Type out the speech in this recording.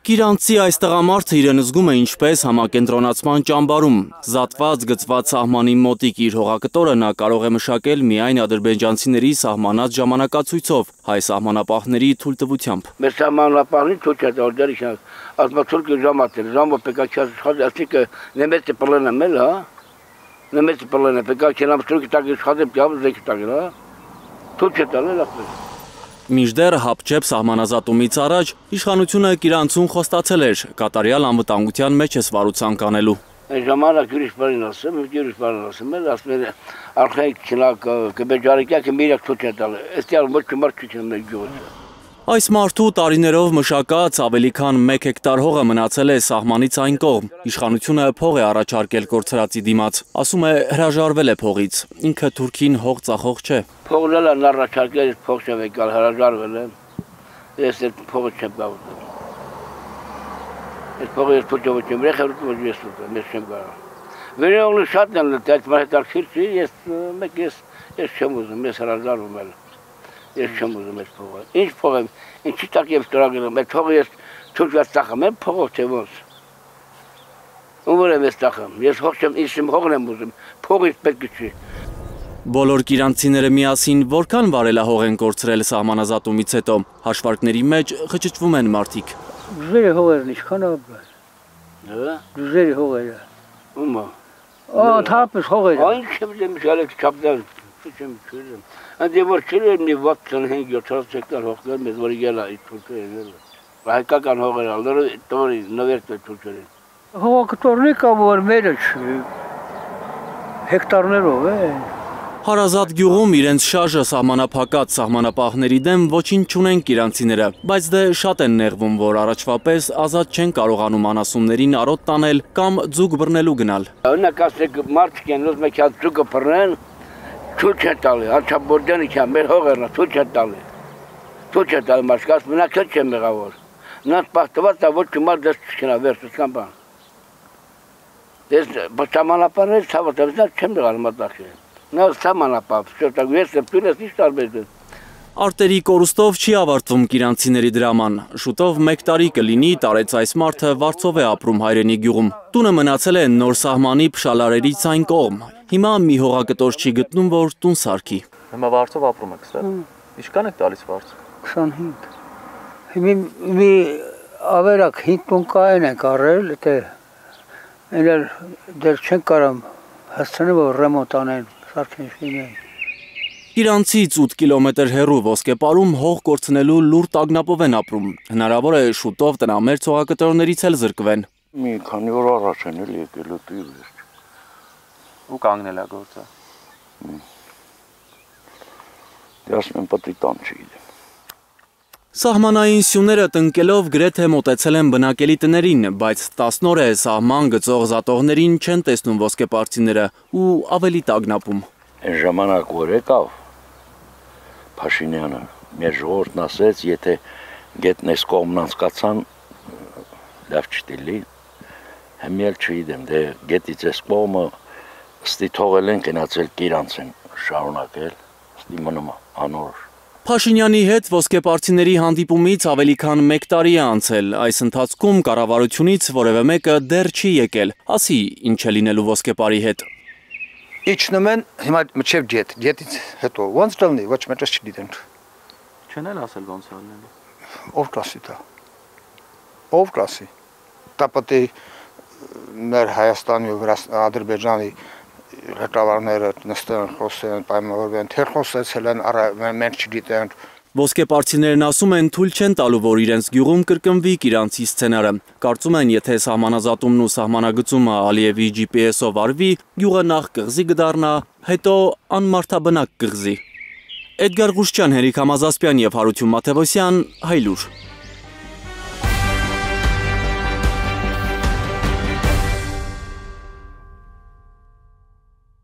Կիրանցի այս տղամարդը իրեն զգում է ինչպես համակենտրոնացման ճամբարում, զատված գծված սահմանի մոտիկ իր հողակտորը նա կարող է մշակել միայն ադրբեջանցիների սահմանած ժամանակացույցով, հայ սահմանապահների թույլտվությամբ։ Մեր սահմանապահներին թույլ չէ տալ դեռ իշխան, ասմացոլկի ժամատել, ժամը պեկաչյա շխած, ասիկը նեմեցի պլենը մել, հա, նեմեցի պլենը, պեկաչյա նամստրուկի տակ իշխածեմ կյավ զեքի տագել, հա, թույլ չէ տալ էլ ասպես։ Մինչդեռ հապճեպ սահմանազատումից առաջ իշխանությունը Կիրանցուն խոստացել էր կատարյալ անվտանգության մեջ է սվարության կանելու։ Այն ժամանակ ուրիշ բան ասեմ, ասում են արխայիկ չնակ կբեջարիկյա կմիրակ թույլ չէ տալ, էստիալ ոչ չմարդ չիչն մեկ գյուղը։ Այս մարդու տարիներով մշակած ավելի քան 1 հեկտար հողը մնացել է սահմանից այն կողմ։ Իշխանությունը փող է առաջարկել կորցրածի դիմաց, ասում է հրաժարվել է փողից, ինքը թուրքին հող ծախող չէ։ Փողն էլ առաջարկել, փող չեմ եկալ, հրաժարվել եմ, ես այդ փողը չեմ գաղութել։ Այդ փողը ես փոճով չեմ, ռեխերուտում եմ ես ուտեմ, ես չեմ կարող։ Վերողնը շատ են լտի, այդ մարհետարքիր չի, ես չեմ ուզում, ես հրաժարվում եմ։ Ես չեմ ուզում այս փողը։ Ինչ փող եմ, ինչի տակ եմ ստորագրել, այդ փողը ես թուրքված ծախեմ, եմ փողով թե ոնց։ Ո՞ր եմ ես ծախեմ, ես հող չեմ, իմ հողն եմ ուզում, փողից պետք չի։ Բոլոր կիրանցիները միասին որքան վարելահող են կորցրել սահմանազատումից հետո, հաշվարկների մեջ խճճվում են մարդիկ։ Դուզերի հողերն ինչքան է ապրել։ Հա։ Դուզերի հողերը։ Ումա։ Թափս հողերը։ Այն չեմ դեմ շալեք չապդալ, չեմ չեմ։ Անդի որ չեր մի 65-70 հեկտար հողեր մեզ որ ելա այդ թուրքերը ելա։ Հայկական հողեր ալները տորի նվերտ թուրքերը։ Հողակտորնի կա որ մերը հեկտարներով է։ Հարազատ գյուղում իրենց շարժը սահմանափակած սահմանապահների դեմ ոչինչ չունեն կիրանցիները, բայց դե շատ են նեղվում, որ առաջվա պես ազատ չեն կարողանում անասուններին արոտ տանել կամ ձուկ բռնելու գնալ։ Օրինակ ասեք մարդիկ են ուզում եք ձուկը բռնեն, թույլ չեն տալի, Արչաբորդյանը չա, մեր հողերն թույլ չեն տալի։ Թույլ չեն տալի մարդկաց մնակել չեն մեղավոր։ Նրանց պահտված է ոչ չմար դες չքնա վերջական բան։ Դες բացամանապարներ ցավոտավիզա չեմ եղալ մտածել։ Նա սահմանապահ, շուտով ես պյունես ինչ տարբեր դες։ Արտերի կորուստով չի ավարտվում կիրանցիների դրաման, շուտով 1 տարի կլինի տարեց այս մարդը Վարչով է ապրում հայրենի գյուղում։ Տունը մնացել է նոր սահմանի փշալարերից այն կողմ, հիմա մի հողակտոր չի գտնում, որ տուն սարքի։ Հիմա Վարչով ապրում եք, սրա։ Ինչքան եք տալիս Վարչ։ 25։ Մի ավերակ 5 տուն կային ենք առել, դե դեռ չեն կարամ հասցնել որ ռեմոնտ անեն, սարքեն շինեն։ Իրանցից 8 կիլոմետր հեռու ոսկեպարում հող կորցնելու լուր տագնապով են ապրում, հնարավոր է շուտով տնամերձ հողակտորներից էլ զրկվեն։ Մի քանի օր առաջ են էլ եկել ուտի վերջ։ Ու կանգնել է գործը։ Դե ասում են պետք է տան չգիտեմ։ Սահմանային սյուները տնկելով գրեթե մոտեցել են բնակելի տներին, բայց 10 օր է սահման գծող զատողներին չեն տեսնում ոսկեպարծիները ու ավելի տագնապում։ Այն ժամանակ որ եկավ Փաշինյանը մեր ժողովրդն ասեց, եթե գետնն այս կողմն անցկացան լավ չտելի, հիմա էլ չգիտեմ, դե գետից այս կողմը ստի թողել են գնացել Կիրանց են շարունակել, ստի մնում անոր։ Փաշինյանի հետ ոսկեպարծիների հանդիպումից ավելի քան 1 տարի է անցել, այս ընթացքում կառավարությունից որևէ մեկը դեռ չի եկել, ասի ինչ է լինելու ոսկեպարի հետ։ Իջնում են հիմա մինչև գետից հետո ոնց դառնի ոչ մեկը չգիտեն։ Չեն էլ ասել ոնց է լինելու։ Ով կասի դա։ Ով կասի։ Դա պետք է մեր Հայաստանի ու Ադրբեջանի ղեկավարները նստեն խոսեն, պայմանավորվեն, թե խոսեցել են, մենք չգիտենք։ Ոսկեպարծիներն ասում են թույլ չեն տալու, որ իրենց գյուղում կրկնվի Կիրանցի սցենարը։ Կարծում են, եթե սահմանազատումն ու սահմանագծումը Ալիևի GPS-ով արվի, գյուղը նախ կղզի կդառնա, հետո անմարդաբնակ կղզի։ Էդգար Ղուշչյան, Հերիկ Համազասպյան և Հարություն Մաթևոսյան, Հայլուր։